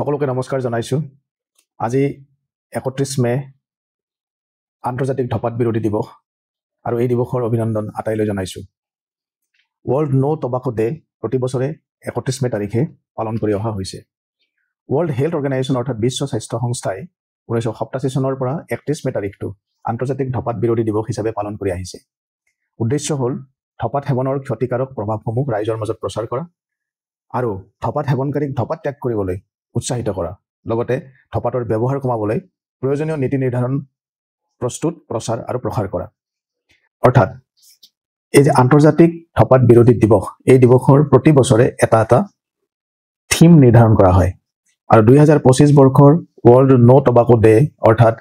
সকলোকে নমস্কাৰ জনাইছো। আজি 31 মে আন্তৰ্জাতিক ধপাত বিৰোধী দিৱস আৰু এই দিৱসৰ অভিনন্দন আটাইলৈ জনাইছো। ৱৰ্ল্ড নো টবাকো ডে প্ৰতি বছৰে 31 মে তাৰিখে পালন কৰি অহা হৈছে। ৱৰ্ল্ড হেল্থ অৰ্গেনাইজেশ্যন অৰ্থাৎ বিশ্ব স্বাস্থ্য সংস্থাই 1987 চনৰ পৰা 31 মে তাৰিখটো আন্তৰ্জাতিক ধপাত বিৰোধী দিৱস হিচাপে পালন কৰি আহিছে। উদ্দেশ্য হ'ল ধপাত সেৱনৰ ক্ষতিকাৰক প্ৰভাৱসমূহ ৰাইজৰ মাজত প্ৰচাৰ কৰা আৰু ধপাত সেৱনকাৰীক ধপাত ত্যাগ কৰিবলৈ উৎসাহিত কৰা, লগতে ধপাতৰ ব্যৱহাৰ কমাবলৈ প্ৰয়োজনীয় নীতি নিৰ্ধাৰণ প্ৰস্তুত, প্ৰচাৰ আৰু প্ৰসাৰ কৰা। অৰ্থাৎ এই যে আন্তৰ্জাতিক ধপাত বিৰোধী দিৱস, এই দিৱসৰ প্ৰতি বছৰে এটা থিম নিৰ্ধাৰণ কৰা হয় আৰু 2025 বৰ্ষৰ ৱৰ্ল্ড নো টবাকো ডে অৰ্থাৎ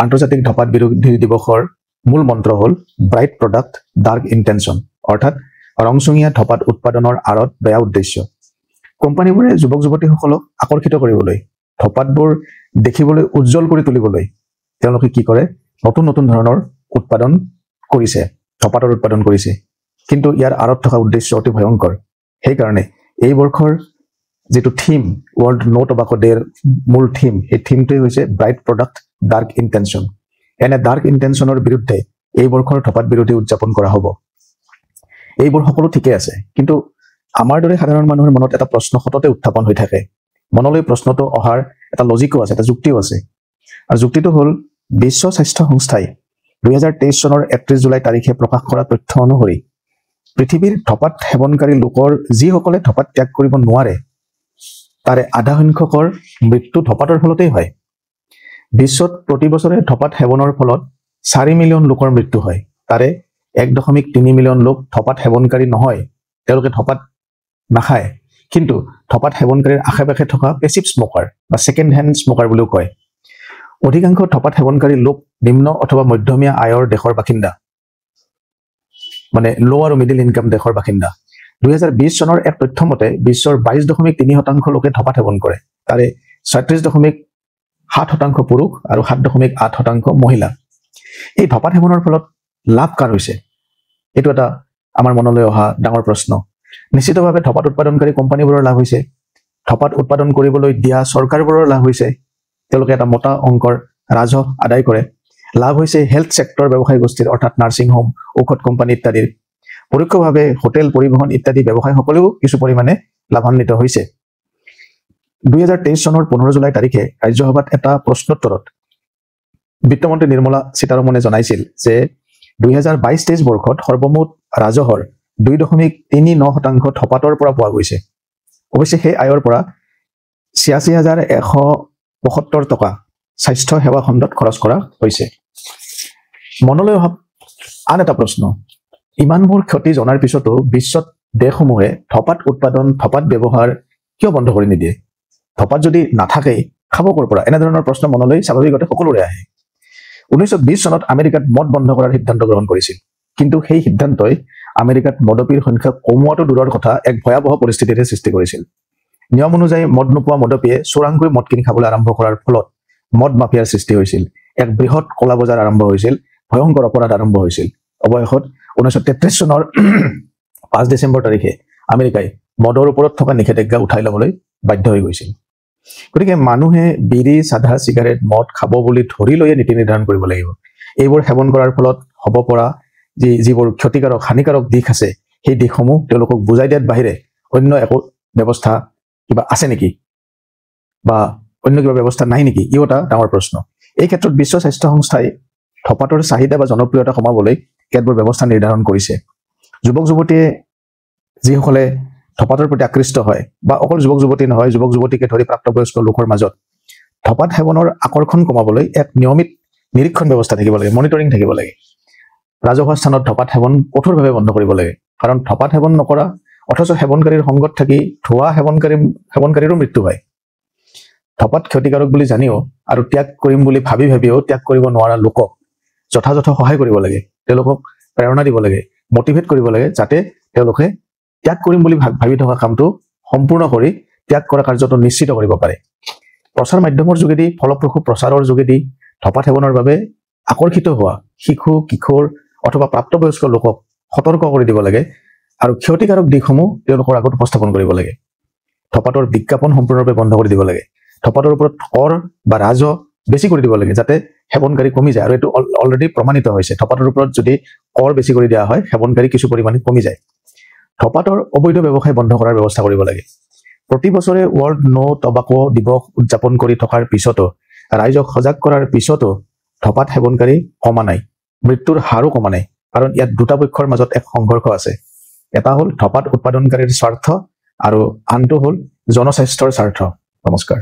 আন্তৰ্জাতিক ধপাত বিৰোধী দিৱসৰ মূল মন্ত্ৰ হ'ল ব্ৰাইট প্ৰডাক্ট ডাৰ্ক ইণ্টেনশ্যন, অৰ্থাৎ ৰংচঙীয়া ধপাত উৎপাদনৰ আঁৰত বেয়া উদ্দেশ্য। কোম্পানীবোৰে যুৱক যুৱতীসকলক আকৰ্ষিত কৰিবলৈ, ধপাতবোৰ দেখিবলৈ উজ্জ্বল কৰি তুলিবলৈ তেওঁলোকে কি কৰে, নতুন নতুন ধৰণৰ উৎপাদন কৰিছে, ধপাতৰ উৎপাদন কৰিছে। কিন্তু ইয়াৰ আঁৰত থকা উদ্দেশ্য অতি ভয়ংকৰ। সেইকাৰণে এই বৰ্ষৰ যিটো থিম, ৱৰ্ল্ড নো টবাকো ডেৰ মূল থিম, সেই থিমটোৱে হৈছে ব্ৰাইট প্ৰডাক্ট ডাৰ্ক ইণ্টেনশ্যন। এনে ডাৰ্ক ইণ্টেনশ্যনৰ বিৰুদ্ধে এই বৰ্ষৰ ধপাত বিৰোধী উদযাপন কৰা হ'ব। এইবোৰ সকলো ঠিকে আছে, কিন্তু আমাৰ দৰে সাধাৰণ মানুহৰ মনত এটা প্ৰশ্ন সততে উত্থাপন হৈ থাকে। মনলৈ প্ৰশ্নটো অহাৰ এটা লজিকো আছে, এটা যুক্তিও আছে। আৰু যুক্তিটো হ'ল বিশ্ব স্বাস্থ্য সংস্থাই 2023 চনৰ 31 জুলাই তাৰিখে প্ৰকাশ কৰা তথ্য অনুসৰি পৃথিৱীৰ ধপাত সেৱনকাৰী লোকৰ যিসকলে ধপাত ত্যাগ কৰিব নোৱাৰে, তাৰে আধা সংখ্যকৰ মৃত্যু ধপাতৰ ফলতেই হয়। বিশ্বত প্ৰতি বছৰে ধপাত সেৱনৰ ফলত 4 মিলিয়ন লোকৰ মৃত্যু হয়। তাৰে 1.3 মিলিয়ন লোক ধপাত সেৱনকাৰী নহয়, তেওঁলোকে ধপাত নাখায়, কিন্তু ধপাত সেৱনকাৰীৰ আশে পাশে থকা পেচিভ স্মকাৰ বা ছেকেণ্ড হেণ্ড স্মকাৰ বুলিও কয়। অধিকাংশ ধপাত সেৱনকাৰী লোক নিম্ন অথবা মধ্যমীয়া আয়ৰ দেশৰ বাসিন্দা, মানে ল' আৰু মিডিল ইনকাম দেশৰ বাসিন্দা। 2020 চনৰ এক তথ্য মতে বিশ্বৰ 22.3% লোকে ধপাত সেৱন কৰে। তাৰে 36.7% পুৰুষ আৰু 7.8% মহিলা। এই ধপাত সেৱনৰ ফলত লাভ কাৰ হৈছে? এইটো এটা আমাৰ মনলৈ অহা ডাঙৰ প্ৰশ্ন। নিশ্চিতভাৱে ধপাত উৎপাদনকাৰী কোম্পানীবোৰৰ লাভ হৈছে, ধপাত উৎপাদন কৰিবলৈ দিয়া চৰকাৰবোৰৰ লাভ হৈছে, তেওঁলোকে এটা মোটা অংকৰ ৰাজহ আদায় কৰে। লাভ হৈছে হেল্থ ছেক্টৰ ব্যৱসায় গোষ্ঠীৰ, অৰ্থাৎ নাৰ্ছিং হোম, ঔষধ কোম্পানী ইত্যাদিৰ। পৰোক্ষভাৱে হোটেল, পৰিবহণ ইত্যাদি ব্যৱসায়সকলেও কিছু পৰিমাণে লাভান্বিত হৈছে। 2023 চনৰ 15 জুলাই তাৰিখে ৰাজ্যসভাত এটা প্ৰশ্নোত্তৰত বিত্তমন্ত্ৰী নিৰ্মলা সীতাৰমণে জনাইছিল যে 2022-23 বৰ্ষত সৰ্বমুঠ ৰাজহৰ 2.39% ধপাতৰ পৰা পোৱা গৈছে। অৱশ্যে সেই আয়ৰ পৰা 86,175 টকা স্বাস্থ্য সেৱা খণ্ডত খৰচ কৰা হৈছে। মনলৈ অহা আন এটা প্ৰশ্ন, ইমানবোৰ ক্ষতি জনাৰ পিছতো বিশ্বত দেশসমূহে ধপাত উৎপাদন, ধপাত ব্যৱহাৰ কিয় বন্ধ কৰি নিদিয়ে? ধপাত যদি নাথাকেই খাব ক'ৰ পৰা? এনেধৰণৰ প্ৰশ্ন মনলৈ স্বাভাৱিকতে সকলোৰে আহে। 1920 চনত আমেৰিকাত মদ বন্ধ কৰাৰ সিদ্ধান্ত গ্ৰহণ কৰিছিল, কিন্তু সেই সিদ্ধান্তই আমেৰিকাত মদপীৰ সংখ্যা কমোৱাটো দূৰৰ কথা, এক ভয়াৱহ পৰিস্থিতিৰ সৃষ্টি কৰিছিল। নিয়ম অনুযায়ী মদ নোপোৱা মদপীয়ে চোৰাংকৈ মদ কিনি খাবলৈ আৰম্ভ কৰাৰ ফলত মদ মাফিয়াৰ সৃষ্টি হৈছিল, এক বৃহৎ কলা বজাৰ আৰম্ভ হৈছিল, ভয়ংকৰ অপৰাধ আৰম্ভ হৈছিল। অৱশেষত 1933 চনৰ 5 ডিচেম্বৰ তাৰিখে আমেৰিকাই মদৰ ওপৰত থকা নিষেধাজ্ঞা উঠাই ল'বলৈ বাধ্য হৈ গৈছিল। গতিকে মানুহে বিড়ি, চাধা, চিগাৰেট, মদ খাব বুলি ধৰি লৈয়ে নীতি নিৰ্ধাৰণ কৰিব লাগিব। এইবোৰ সেৱন কৰাৰ ফলত হ'ব পৰা যিবোৰ ক্ষতিকাৰক, হানিকাৰক দিশ আছে, সেই দিশসমূহ তেওঁলোকক বুজাই দিয়াৰ বাহিৰে অন্য একো ব্যৱস্থা কিবা আছে নেকি, বা অন্য কিবা ব্যৱস্থা নাই নেকি? ইও এটা ডাঙৰ প্ৰশ্ন। এই ক্ষেত্ৰত বিশ্ব স্বাস্থ্য সংস্থাই ধপাতৰ চাহিদা বা জনপ্ৰিয়তা কমাবলৈ কেতবোৰ ব্যৱস্থা নিৰ্ধাৰণ কৰিছে। যুৱক যুৱতীয়ে যিসকলে ধপাতৰ প্ৰতি আকৃষ্ট হয়, বা অকল যুৱক যুৱতী নহয়, যুৱক যুৱতীকে ধৰি প্ৰাপ্তবয়স্ক লোকৰ মাজত ধপাত সেৱনৰ আকৰ্ষণ কমাবলৈ এক নিয়মিত নিৰীক্ষণ ব্যৱস্থা থাকিব লাগে, মনিটৰিং থাকিব লাগে। ৰাজহুৱা স্থানত ধপাত সেৱন কঠোৰভাৱে বন্ধ কৰিব লাগে, কাৰণ ধপাত সেৱন নকৰা অথচ সেৱনকাৰীৰ সংগত থাকি ধোঁৱা সেৱনকাৰীৰো মৃত্যু হয়। ধপাত ক্ষতিকাৰক বুলি জানিও আৰু ত্যাগ কৰিম বুলি ভাবিও ত্যাগ কৰিব নোৱাৰা লোকক যথাযথ সহায় কৰিব লাগে, তেওঁলোকক প্ৰেৰণা দিব লাগে, মটিভেট কৰিব লাগে, যাতে তেওঁলোকে ত্যাগ কৰিম বুলি ভাবি থকা কামটো সম্পূৰ্ণ কৰি ত্যাগ কৰা কাৰ্যটো নিশ্চিত কৰিব পাৰে। প্ৰচাৰ মাধ্যমৰ যোগেদি, ফলপ্ৰসূ প্ৰচাৰৰ যোগেদি ধপাত সেৱনৰ বাবে আকৰ্ষিত হোৱা শিশু, কিশোৰ অথবা প্ৰাপ্তবয়স্ক লোকক সতৰ্ক কৰি দিব লাগে আৰু ক্ষতিকাৰক দিশসমূহ তেওঁলোকৰ আগত উপস্থাপন কৰিব লাগে। ধপাতৰ বিজ্ঞাপন সম্পূৰ্ণৰূপে বন্ধ কৰি দিব লাগে। ধপাতৰ ওপৰত কৰ বা ৰাজহ বেছি কৰি দিব লাগে যাতে সেৱনকাৰী কমি যায় আৰু এইটো অলৰেডি প্ৰমাণিত হৈছে ধপাতৰ ওপৰত যদি কৰ বেছি কৰি দিয়া হয় সেৱনকাৰী কিছু পৰিমাণে কমি যায় ধপাতৰ অবৈধ ব্যৱসায় বন্ধ কৰাৰ ব্যৱস্থা কৰিব লাগে প্ৰতি বছৰে ৱৰ্ল্ড নো টবাকো দিৱস উদযাপন কৰি থকাৰ পিছতো ৰাইজক সজাগ কৰাৰ পিছতো ধপাত সেৱনকাৰী কমা নাই মৃত্যুৰ হাৰো কমা নাই কাৰণ ইয়াত দুটা পক্ষৰ মাজত এক সংঘৰ্ষ আছে এটা হ'ল ধপাত উৎপাদনকাৰীৰ স্বাৰ্থ আৰু আনটো হ'ল জনস্বাস্থ্যৰ স্বাৰ্থ নমস্কাৰ